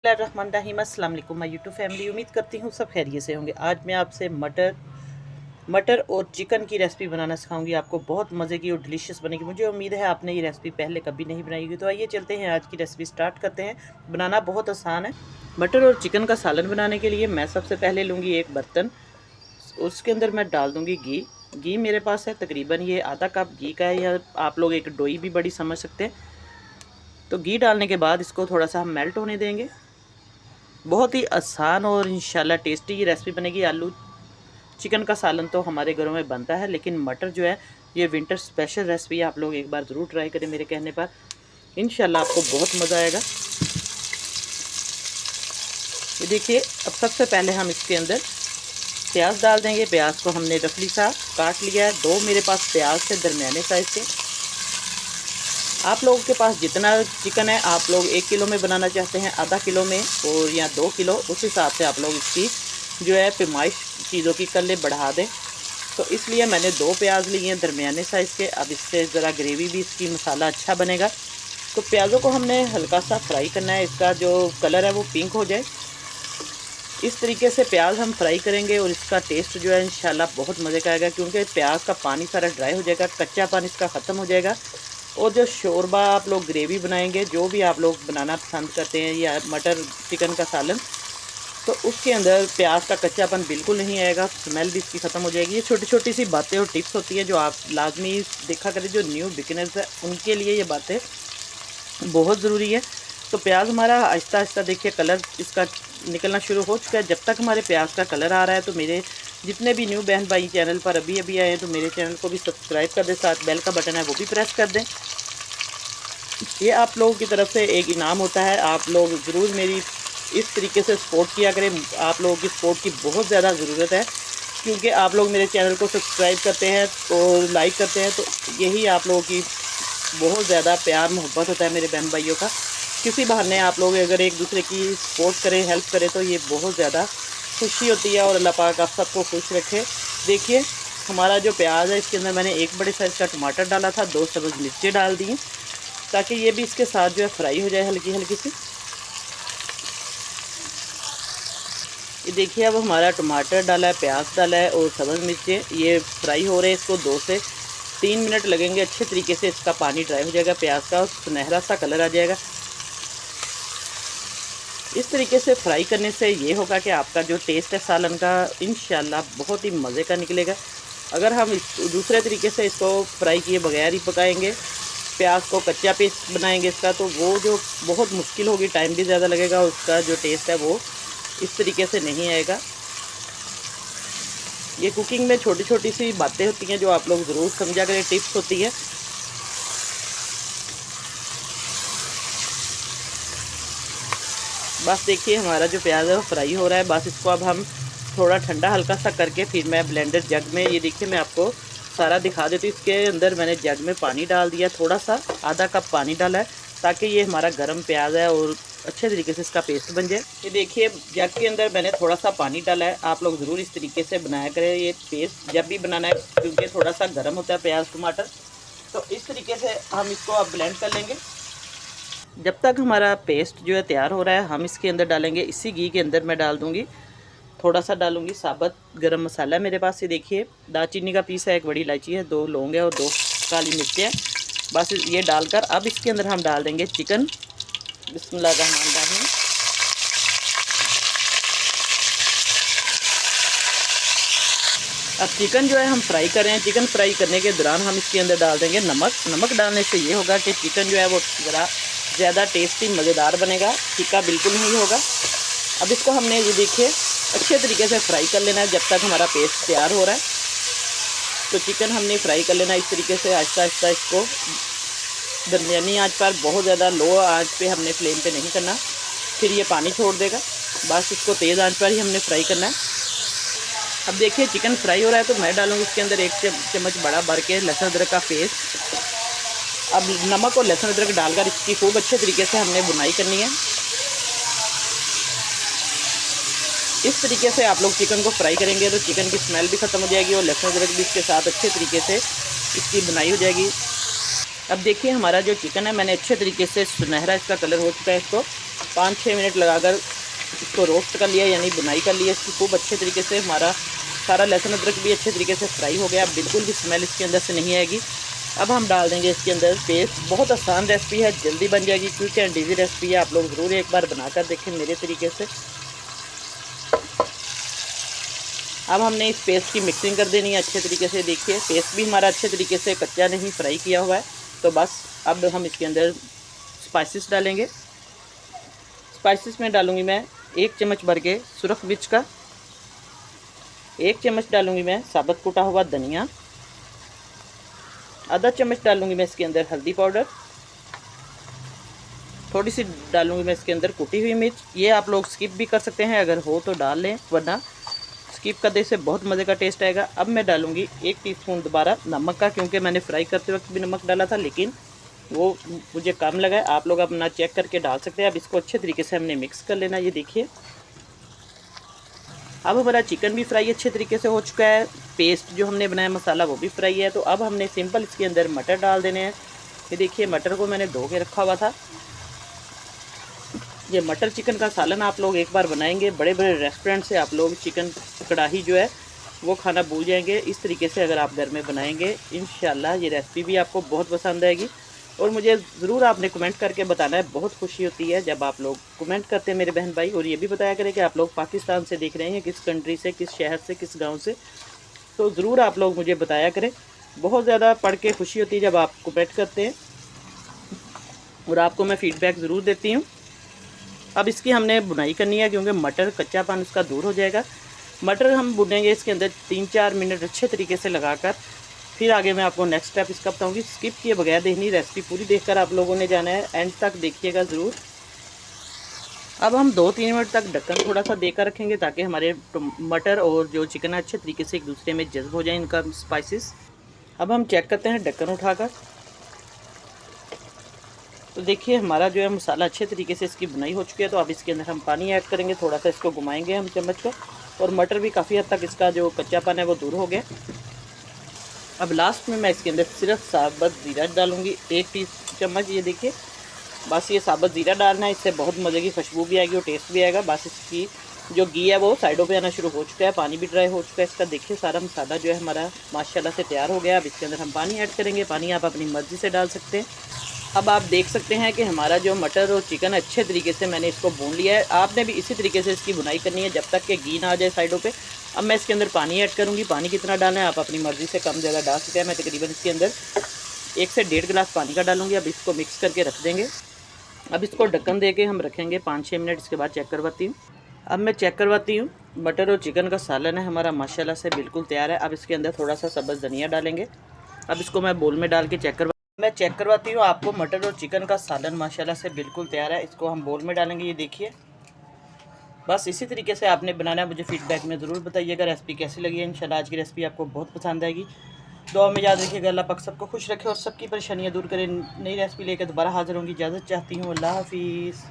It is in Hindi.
बिस्मिल्लाहिर्रहमानिर्रहीम। अस्सलाम वालेकुम माय यूट्यूब फैमिली। उम्मीद करती हूँ सब खैरियत से होंगे। आज मैं आपसे मटर और चिकन की रेसिपी बनाना सिखाऊंगी। आपको बहुत मज़े की और डिलीशियस बनेगी। मुझे उम्मीद है आपने ये रेसिपी पहले कभी नहीं बनाई होगी। तो आइए चलते हैं, आज की रेसिपी स्टार्ट करते हैं। बनाना बहुत आसान है। मटर और चिकन का सालन बनाने के लिए मैं सबसे पहले लूँगी एक बर्तन। उसके अंदर मैं डाल दूँगी घी मेरे पास है तकरीबन ये आधा कप घी का है, या आप लोग एक डोई भी बड़ी समझ सकते हैं। तो घी डालने के बाद इसको थोड़ा सा हम मेल्ट होने देंगे। बहुत ही आसान और इंशाल्लाह टेस्टी ये रेसिपी बनेगी। आलू चिकन का सालन तो हमारे घरों में बनता है, लेकिन मटर जो है ये विंटर स्पेशल रेसिपी है। आप लोग एक बार ज़रूर ट्राई करें मेरे कहने पर, इंशाल्लाह आपको बहुत मज़ा आएगा। ये देखिए, अब सबसे पहले हम इसके अंदर प्याज डाल देंगे। प्याज को हमने रफली सा काट लिया है। दो मेरे पास प्याज से दरमियाने साइज़ के। आप लोगों के पास जितना चिकन है, आप लोग 1 किलो में बनाना चाहते हैं, आधा किलो में और या 2 किलो, उस हिसाब से आप लोग इसकी जो है पैमाइश चीज़ों की कर ले, बढ़ा दें। तो इसलिए मैंने 2 प्याज लिए हैं दरमियाने साइज़ के। अब इससे ज़रा ग्रेवी भी इसकी मसाला अच्छा बनेगा। तो प्याज़ों को हमने हल्का सा फ्राई करना है। इसका जो कलर है वो पिंक हो जाए, इस तरीके से प्याज हम फ्राई करेंगे और इसका टेस्ट जो है इंशाल्लाह बहुत मज़े का आएगा, क्योंकि प्याज का पानी सारा ड्राई हो जाएगा, कच्चा पानी इसका ख़त्म हो जाएगा। और जो शोरबा आप लोग ग्रेवी बनाएंगे, जो भी आप लोग बनाना पसंद करते हैं, या मटर चिकन का सालन, तो उसके अंदर प्याज का कच्चापन बिल्कुल नहीं आएगा, स्मेल भी इसकी ख़त्म हो जाएगी। ये छोटी छोटी सी बातें और टिप्स होती हैं जो आप लाजमी देखा करें। जो न्यू बिगिनर्स है उनके लिए ये बातें बहुत ज़रूरी है। तो प्याज हमारा आहिस्ता आहिस्ता देखिए कलर इसका निकलना शुरू हो चुका है। जब तक हमारे प्याज का कलर आ रहा है, तो मेरे जितने भी न्यू बहन भाई चैनल पर अभी अभी आए हैं, तो मेरे चैनल को भी सब्सक्राइब कर दें, साथ बेल का बटन है वो भी प्रेस कर दें। ये आप लोगों की तरफ से एक इनाम होता है। आप लोग ज़रूर मेरी इस तरीके से सपोर्ट किया करें। आप लोगों की सपोर्ट की बहुत ज़्यादा ज़रूरत है, क्योंकि आप लोग मेरे चैनल को सब्सक्राइब करते हैं और लाइक करते हैं, तो यही आप लोगों की बहुत ज़्यादा प्यार मोहब्बत होता है मेरे बहन भाइयों का। किसी बहाने आप लोग अगर एक दूसरे की सपोर्ट करें, हेल्प करें, तो ये बहुत ज़्यादा खुशी होती है। और अल्लाह पाक आप सबको खुश रखे। देखिए, हमारा जो प्याज है, इसके अंदर मैंने एक बड़े साइज़ का टमाटर डाला था, 2 सब्ज़ मिर्चें डाल दी, ताकि ये भी इसके साथ जो है फ्राई हो जाए हल्की हल्की सी। ये देखिए, अब हमारा टमाटर डाला है, प्याज डाला है और सब्ज़ मिर्चें ये फ्राई हो रहे हैं। इसको 2 से 3 मिनट लगेंगे। अच्छे तरीके से इसका पानी ड्राई हो जाएगा, प्याज का सुनहरा सा कलर आ जाएगा। इस तरीके से फ्राई करने से ये होगा कि आपका जो टेस्ट है सालन का, इंशाल्लाह बहुत ही मज़े का निकलेगा। अगर हम दूसरे तरीके से इसको फ्राई किए बगैर ही पकाएंगे, प्याज को कच्चा पेस्ट बनाएंगे इसका, तो वो जो बहुत मुश्किल होगी, टाइम भी ज़्यादा लगेगा, उसका जो टेस्ट है वो इस तरीके से नहीं आएगा। ये कुकिंग में छोटी छोटी सी बातें होती हैं जो आप लोग ज़रूर समझा करें, टिप्स होती है। बस देखिए, हमारा जो प्याज है वो फ्राई हो रहा है। बस इसको अब हम थोड़ा ठंडा हल्का सा करके फिर मैं ब्लेंडर जग में, ये देखिए मैं आपको सारा दिखा देती हूँ। इसके अंदर मैंने जग में पानी डाल दिया, थोड़ा सा आधा कप पानी डाला है, ताकि ये हमारा गर्म प्याज है और अच्छे तरीके से इसका पेस्ट बन जाए। ये देखिए, जग के अंदर मैंने थोड़ा सा पानी डाला है। आप लोग ज़रूर इस तरीके से बनाया करें ये पेस्ट जब भी बनाना है, क्योंकि थोड़ा सा गर्म होता है प्याज टमाटर। तो इस तरीके से हम इसको अब ब्लेंड कर लेंगे। जब तक हमारा पेस्ट जो है तैयार हो रहा है, हम इसके अंदर डालेंगे, इसी घी के अंदर मैं डाल दूँगी, थोड़ा सा डालूँगी साबुत गरम मसाला। मेरे पास ये देखिए दालचीनी का पीस है, 1 बड़ी इलायची है, 2 लौंग है और 2 काली मिर्चें हैं। बस ये डालकर अब इसके अंदर हम डाल देंगे चिकन। बिस्मिल्लाहिर्रहमानिर्रहीम। अब चिकन जो है हम फ्राई कर रहे हैं। चिकन फ्राई करने के दौरान हम इसके अंदर डाल देंगे नमक। नमक डालने से ये होगा कि चिकन जो है वो ज़रा ज़्यादा टेस्टी मज़ेदार बनेगा, फीका बिल्कुल नहीं होगा। अब इसको हमने ये देखिए अच्छे तरीके से फ्राई कर लेना है जब तक हमारा पेस्ट तैयार हो रहा है। तो चिकन हमने फ्राई कर लेना इस तरीके से, आहिस्ता आहिस्ता इसको दरमियानी आंच पर, बहुत ज़्यादा लो आंच पे हमने फ्लेम पे नहीं करना, फिर ये पानी छोड़ देगा। बस इसको तेज़ आंच पर ही हमने फ्राई करना है। अब देखिए चिकन फ्राई हो रहा है, तो मैं डालूँगी इसके अंदर 1 चम्मच बड़ा भर के लहसुन अदरक का पेस्ट। अब नमक और लहसुन अदरक डालकर इसकी खूब अच्छे तरीके से हमने बुनाई करनी है। इस तरीके से आप लोग चिकन को फ्राई करेंगे तो चिकन की स्मेल भी ख़त्म हो जाएगी और लहसुन अदरक भी इसके साथ अच्छे तरीके से इसकी बुनाई हो जाएगी। अब देखिए, हमारा जो चिकन है, मैंने अच्छे तरीके से सुनहरा इसका कलर हो चुका है, इसको 5-6 मिनट लगा कर इसको रोस्ट कर लिया, यानी बुनाई कर लिया इसकी खूब अच्छे तरीके से। हमारा सारा लहसुन अदरक भी अच्छे तरीके से फ्राई हो गया, बिल्कुल भी स्मेल इसके अंदर से नहीं आएगी। अब हम डाल देंगे इसके अंदर पेस्ट। बहुत आसान रेसिपी है, जल्दी बन जाएगी, क्विक एंड ईजी रेसिपी है। आप लोग ज़रूर एक बार बनाकर देखें मेरे तरीके से। अब हमने इस पेस्ट की मिक्सिंग कर देनी है अच्छे तरीके से। देखिए पेस्ट भी हमारा अच्छे तरीके से कच्चा नहीं फ्राई किया हुआ है। तो बस अब हम इसके अंदर स्पाइसेस डालेंगे। स्पाइसेस में डालूंगी मैं 1 चम्मच भर के सुरख मिर्च का, 1 चम्मच डालूंगी मैं साबुत कुटा हुआ धनिया, आधा चम्मच डालूंगी मैं इसके अंदर हल्दी पाउडर, थोड़ी सी डालूंगी मैं इसके अंदर कुटी हुई मिर्च। ये आप लोग स्किप भी कर सकते हैं, अगर हो तो डाल लें, वरना स्किप करने से बहुत मज़े का टेस्ट आएगा। अब मैं डालूंगी 1 टीस्पून दोबारा नमक का, क्योंकि मैंने फ्राई करते वक्त भी नमक डाला था, लेकिन वो मुझे कम लगा। आप लोग अपना चेक करके डाल सकते हैं। अब इसको अच्छे तरीके से हमने मिक्स कर लेना। ये देखिए अब हमारा चिकन भी फ्राई अच्छे तरीके से हो चुका है, पेस्ट जो हमने बनाया मसाला वो भी फ्राई है। तो अब हमने सिंपल इसके अंदर मटर डाल देने हैं। ये देखिए मटर को मैंने धो के रखा हुआ था। ये मटर चिकन का सालन आप लोग एक बार बनाएंगे, बड़े बड़े रेस्टोरेंट से आप लोग चिकन कढ़ाई जो है वो खाना भूल जाएंगे। इस तरीके से अगर आप घर में बनाएंगे इंशाल्लाह ये रेसिपी भी आपको बहुत पसंद आएगी। और मुझे ज़रूर आपने कमेंट करके बताना है, बहुत खुशी होती है जब आप लोग कमेंट करते हैं मेरे बहन भाई। और ये भी बताया करें कि आप लोग पाकिस्तान से देख रहे हैं, किस कंट्री से, किस शहर से, किस गाँव से। तो ज़रूर आप लोग मुझे बताया करें, बहुत ज़्यादा पढ़ के खुशी होती है जब आप कमेंट करते हैं, और आपको मैं फ़ीडबैक ज़रूर देती हूँ। अब इसकी हमने बुनाई करनी है, क्योंकि मटर कच्चापन उसका दूर हो जाएगा। मटर हम भुनेंगे इसके अंदर 3-4 मिनट अच्छे तरीके से लगाकर, फिर आगे मैं आपको नेक्स्ट स्टेप इसका बताऊंगी। स्किप किए बगैर देखनी रेसिपी, पूरी देखकर आप लोगों ने जाना है, एंड तक देखिएगा ज़रूर। अब हम 2-3 मिनट तक ढक्कन थोड़ा सा देकर रखेंगे, ताकि हमारे मटर और जो चिकन है अच्छे तरीके से एक दूसरे में जज्ब हो जाए इनका स्पाइसेस। अब हम चेक करते हैं ढक्कन उठाकर। तो देखिए हमारा जो है मसाला अच्छे तरीके से इसकी बुनाई हो चुकी है। तो अब इसके अंदर हम पानी ऐड करेंगे, थोड़ा सा इसको घुमाएंगे हम चम्मच का, और मटर भी काफ़ी हद तक इसका जो कच्चापन है वो दूर हो गया। अब लास्ट में मैं इसके अंदर सिर्फ साबुत ज़ीरा डालूंगी 1 चम्मच। ये देखिए बस ये साबुत ज़ीरा डालना है, इससे बहुत मज़े की खुशबू भी आएगी और टेस्ट भी आएगा। बस इसकी जो घी है वो साइडों पे आना शुरू हो चुका है, पानी भी ड्राई हो चुका है इसका। देखिए सारा मसाला जो है हमारा माशाल्लाह से तैयार हो गया। अब इसके अंदर हम पानी ऐड करेंगे, पानी आप अपनी मर्ज़ी से डाल सकते हैं। अब आप देख सकते हैं कि हमारा जो मटर और चिकन अच्छे तरीके से मैंने इसको भून लिया है। आपने भी इसी तरीके से इसकी बुनाई करनी है जब तक कि घी ना आ जाए साइडों पे। अब मैं इसके अंदर पानी ऐड करूँगी, पानी कितना डालना है आप अपनी मर्ज़ी से कम ज़्यादा डाल सकते हैं। मैं तकरीबन इसके अंदर 1 से 1.5 गिलास पानी का डालूँगी। अब इसको मिक्स करके रख देंगे। अब इसको ढक्कन दे के हम रखेंगे 5-6 मिनट। इसके बाद चेक करवाती हूँ। अब मैं चेक करवाती हूँ, मटर और चिकन का सालन है हमारा माशाल्लाह से बिल्कुल तैयार है। अब इसके अंदर थोड़ा सा सब्ज़ धनिया डालेंगे। अब इसको मैं बोल में डाल के मैं चेक करवाती हूँ आपको। मटर और चिकन का सालन माशाल्लाह से बिल्कुल तैयार है। इसको हम बोल में डालेंगे। ये देखिए बस इसी तरीके से आपने बनाना है। मुझे फीडबैक में ज़रूर बताइएगा रेसिपी कैसी लगी है। इंशाल्लाह आज की रेसिपी आपको बहुत पसंद आएगी। दुआ में याद रखिएगा। अल्लाह पाक सबको खुश रखे और सबकी परेशानियाँ दूर करें। नई रेसिपी लेकर दोबारा हाजिर होंगी। इजाज़त चाहती हूँ। अल्लाह हाफिज़।